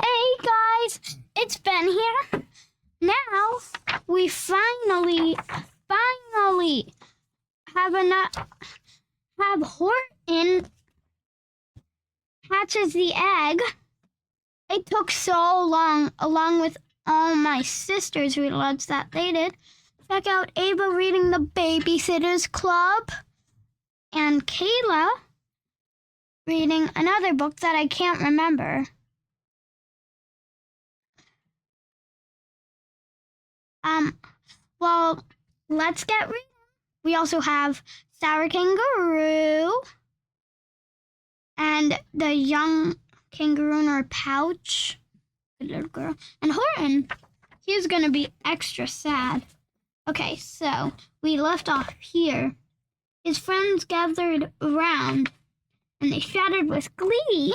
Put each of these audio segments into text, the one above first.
Hey guys, it's Ben here. Now we finally have Horton hatches the egg. It took so long, along with all my sisters read Alouds that they did. Check out Ava reading The Babysitter's Club and Kayla reading another book that I can't remember. Well, let's get reading. We also have Sour Kangaroo and the young kangaroo in her pouch. Good little girl. And Horton, he's gonna be extra sad. Okay, so we left off here. His friends gathered around and they shouted with glee,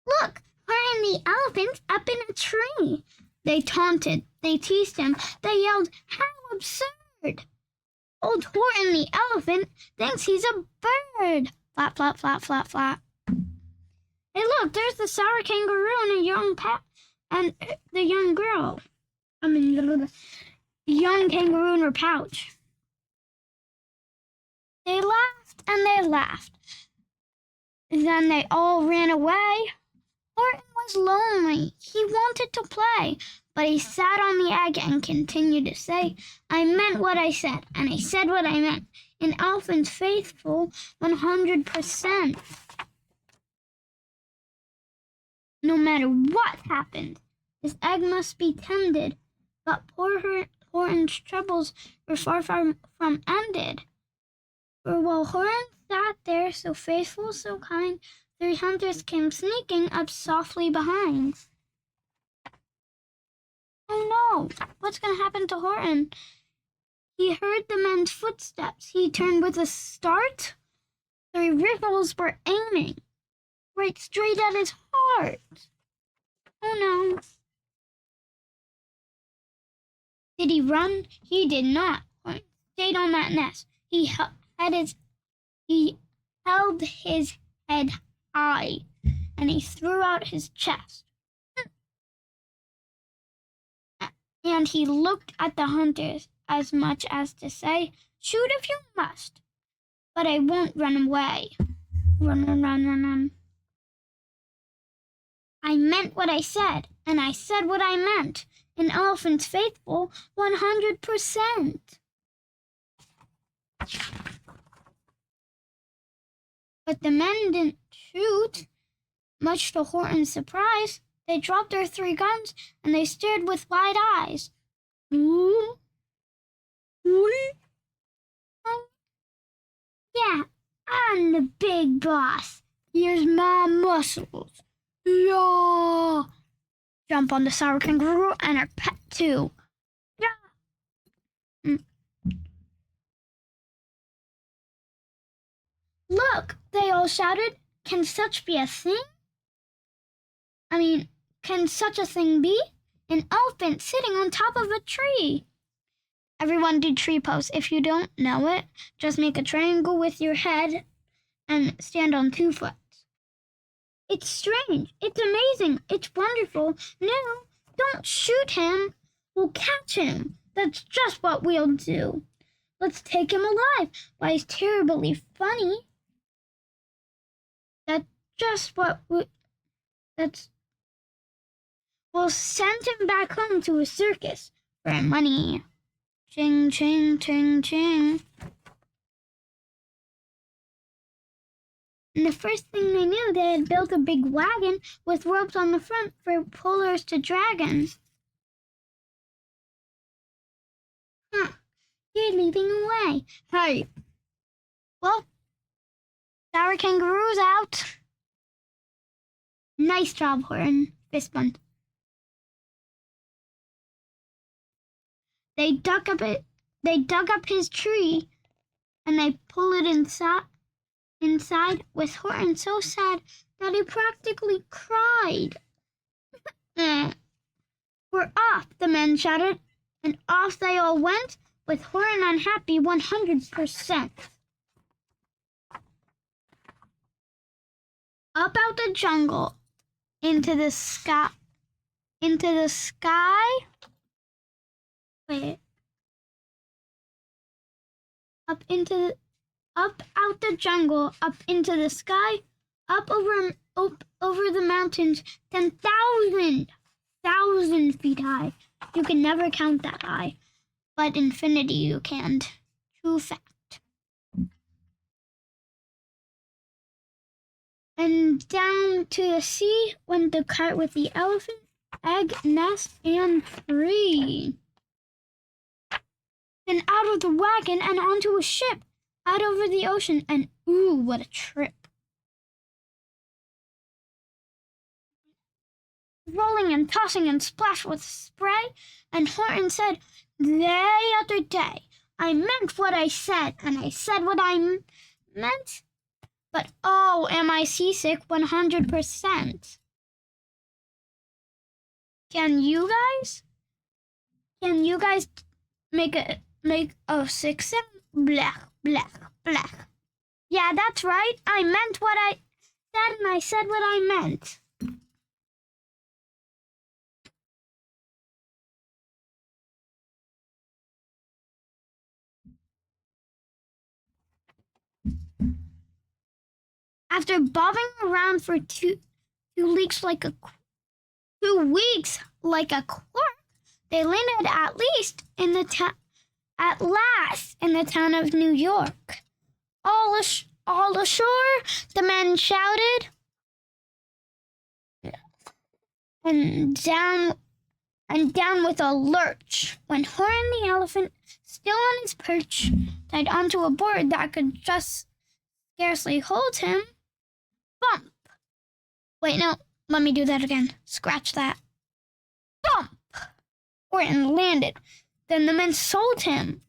"Look, Horton the elephant's up in a tree." They taunted, they teased him, they yelled, "How absurd! Old Horton the elephant thinks he's a bird." Flap, flap, flap, flap, flap. Hey, look, there's the sour kangaroo and and the young girl. The young kangaroo in her pouch. They laughed and they laughed. Then they all ran away. Horton was lonely. He wanted to play, but he sat on the egg and continued to say, "I meant what I said, and I said what I meant. An elephant's faithful 100%. No matter what happened, this egg must be tended." But poor Horton's troubles were far from ended. For while Horton sat there so faithful, so kind, 3 hunters came sneaking up softly behind. Oh no, what's going to happen to Horton? He heard the men's footsteps. He turned with a start. 3 rifles were aiming right straight at his heart. Oh no. Did he run? He did not. Horton stayed on that nest. He held his head high, and he threw out his chest. And he looked at the hunters as much as to say, "Shoot if you must, but I won't run away." Run, run, run, run, run. I meant what I said, and I said what I meant. An elephant's faithful 100%. But the men didn't shoot. Much to Horton's surprise, they dropped their 3 guns and they stared with wide eyes. Ooh. Ooh. Yeah, I'm the big boss. Here's my muscles. Yeah. Jump on the sour kangaroo and her pet too. Yeah. Look, they all shouted. Can such be a thing? Can such a thing be? An elephant sitting on top of a tree. Everyone do tree pose. If you don't know it, just make a triangle with your head and stand on 2 foot. It's strange. It's amazing. It's wonderful. No, don't shoot him. We'll catch him. That's just what we'll do. Let's take him alive. Why, he's terribly funny. We'll send him back home to a circus for money. Ching, ching, ching, ching. And the first thing they knew, they had built a big wagon with ropes on the front for pullers to dragons. Huh, you're leading away. Hey. Well, sour kangaroo's out. Nice job, Horton. Fist bump. They dug up his tree, and they pulled it inside with Horton so sad that he practically cried. We're off, the men shouted, and off they all went with Horton unhappy 100%. Up out the jungle, into the sky, into the sky. Wait. Up out the jungle, up into the sky, up over the mountains, 10,000 feet high. You can never count that high, but infinity you can. True fact. And down to the sea went the cart with the elephant, egg, nest, and tree. Then out of the wagon and onto a ship, out over the ocean, and ooh, what a trip. Rolling and tossing and splashed with spray, and Horton said, "The other day, I meant what I said, and I said what I meant, but oh, am I seasick 100%. Can you guys make a sick sound? Blech, blech, blech. Yeah, that's right. I meant what I said, and I said what I meant." After bobbing around for 2 weeks like a 2 weeks like a cork, they landed at last in the town of New York. All ashore, the men shouted, and down with a lurch went Horton the elephant, still on his perch, tied onto a board that could just scarcely hold him. Bump! Wait, no, let me do that again. Scratch that. Bump! Horton landed. Then the men sold him.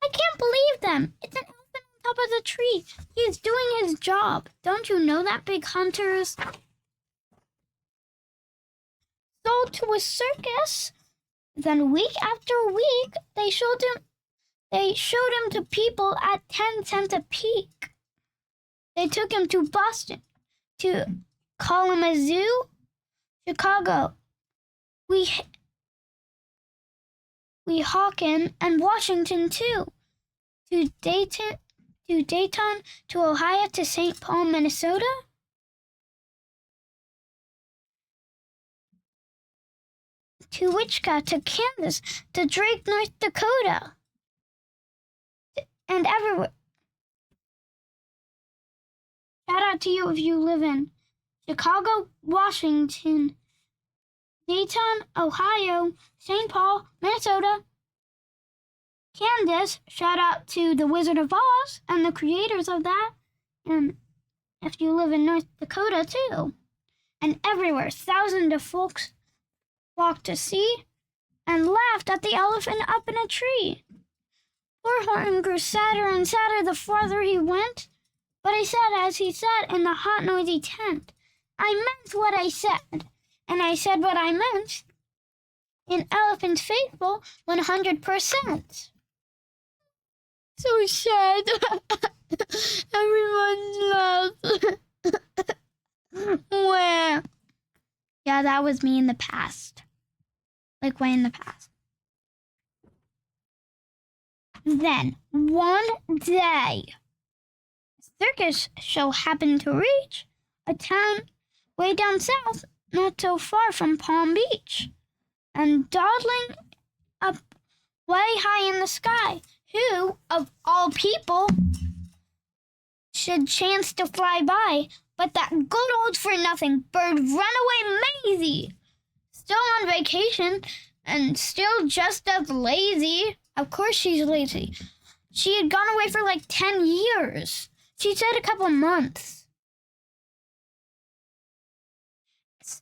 I can't believe them. It's an elephant on top of the tree. He's doing his job. Don't you know that, big hunters? Sold to a circus. Then week after week, they showed him to people at 10 cents a peek. They took him to Boston to Kalamazoo, Chicago, Weehawken, and Washington too. To Dayton, to Ohio, to St. Paul, Minnesota. To Wichita, to Kansas, to Drake, North Dakota, and everywhere. Shout out to you if you live in Chicago, Washington, Dayton, Ohio, St. Paul, Minnesota, Kansas. Shout out to the Wizard of Oz and the creators of that. And if you live in North Dakota too. And everywhere, thousands of folks flocked to see and laughed at the elephant up in a tree. Poor Horton grew sadder and sadder the farther he went. But he said as he sat in the hot, noisy tent, I meant what I said, and I said what I meant. In Elephant Faithful, 100%. So sad. Everyone laughs. Where? Yeah, that was me in the past. Like way in the past. Then, one day, circus show happened to reach a town way down south, not so far from Palm Beach. And dawdling up way high in the sky, who, of all people, should chance to fly by, but that good old for-nothing bird runaway Maisie, still on vacation and still just as lazy. Of course she's lazy. She had gone away for like 10 years. She said a couple months.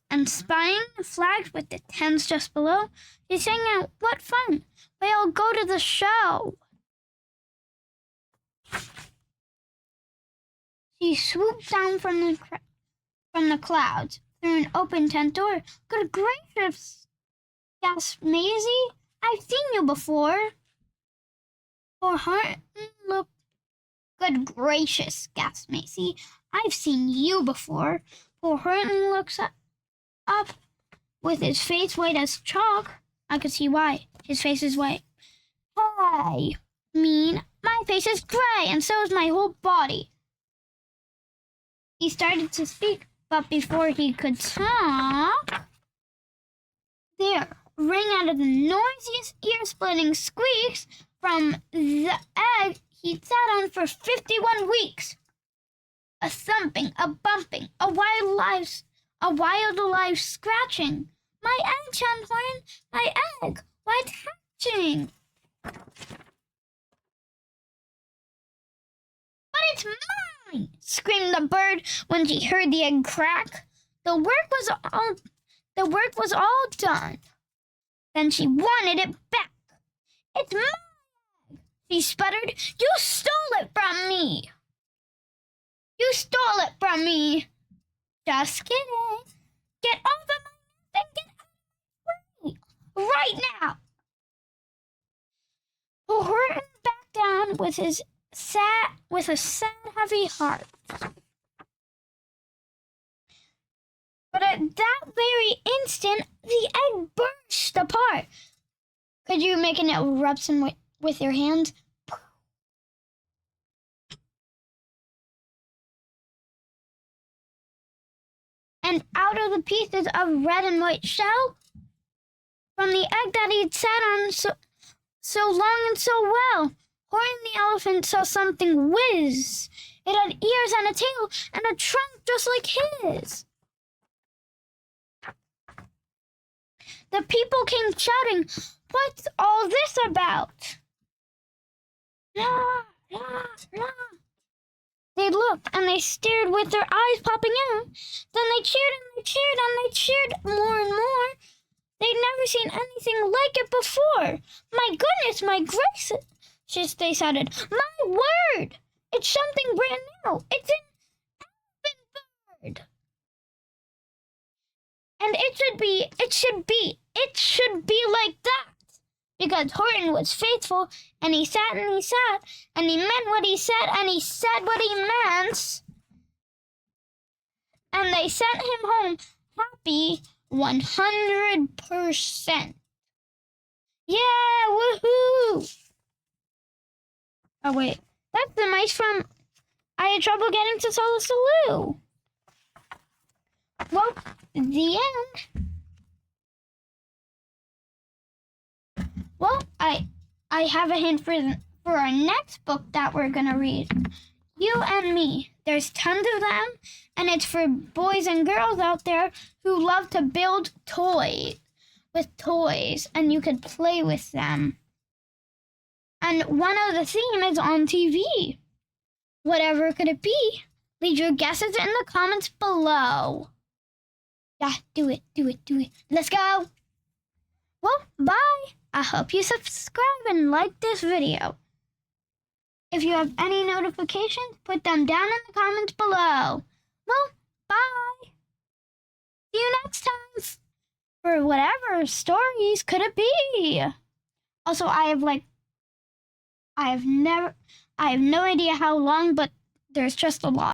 And spying the flags with the tens just below, she sang out, what fun! We all go to the show. She swooped down from the clouds through an open tent door. Good gracious, gasped Maisie. I've seen you before. For Horton looked. Good gracious, gasped Maisie. I've seen you before. Poor Horton looks up with his face white as chalk. I could see why. His face is white. Hey, mean, my face is gray and so is my whole body. He started to speak, but before he could talk, there rang out of the noisiest ear-splitting squeaks from the egg he'd sat on for 51 weeks. A thumping, a bumping, a wild alive scratching. My egg, John Horton, my egg, what's hatching? But it's mine, screamed the bird when she heard the egg crack. The work was all done. Then she wanted it back. It's my egg, she sputtered. You stole it from me. You stole it from me. Just kidding. Get off of my nest and get out of my way. Right now. Horton backed down with a sad, heavy heart. But at that very instant, the egg burst apart. Could you make an eruption with your hands? And out of the pieces of red and white shell from the egg that he'd sat on so long and so well, Horton the elephant saw something whiz. It had ears and a tail and a trunk just like his. The people came shouting, "What's all this about?" La, la, la. They looked and they stared with their eyes popping out. Then they cheered and they cheered and they cheered more and more. They'd never seen anything like it before. My goodness, my gracious, they shouted. My word! It's something brand new. It's an elephant bird. And it should be like that. Because Horton was faithful, and he sat, and he meant what he said, and he said what he meant. And they sent him home happy 100%. Yeah, woohoo! Oh, wait. That's the mice from I Had Trouble Getting to Salou. Well, the end. Well, I have a hint for our next book that we're going to read. You and Me. There's tons of them, and it's for boys and girls out there who love to build toys, and you could play with them. And one of the themes is on TV. Whatever could it be? Leave your guesses in the comments below. Yeah, do it. Let's go. Well, bye. I hope you subscribe and like this video. If you have any notifications, put them down in the comments below. Well, bye. See you next time for whatever stories could it be. Also, I have no idea how long, but there's just a lot.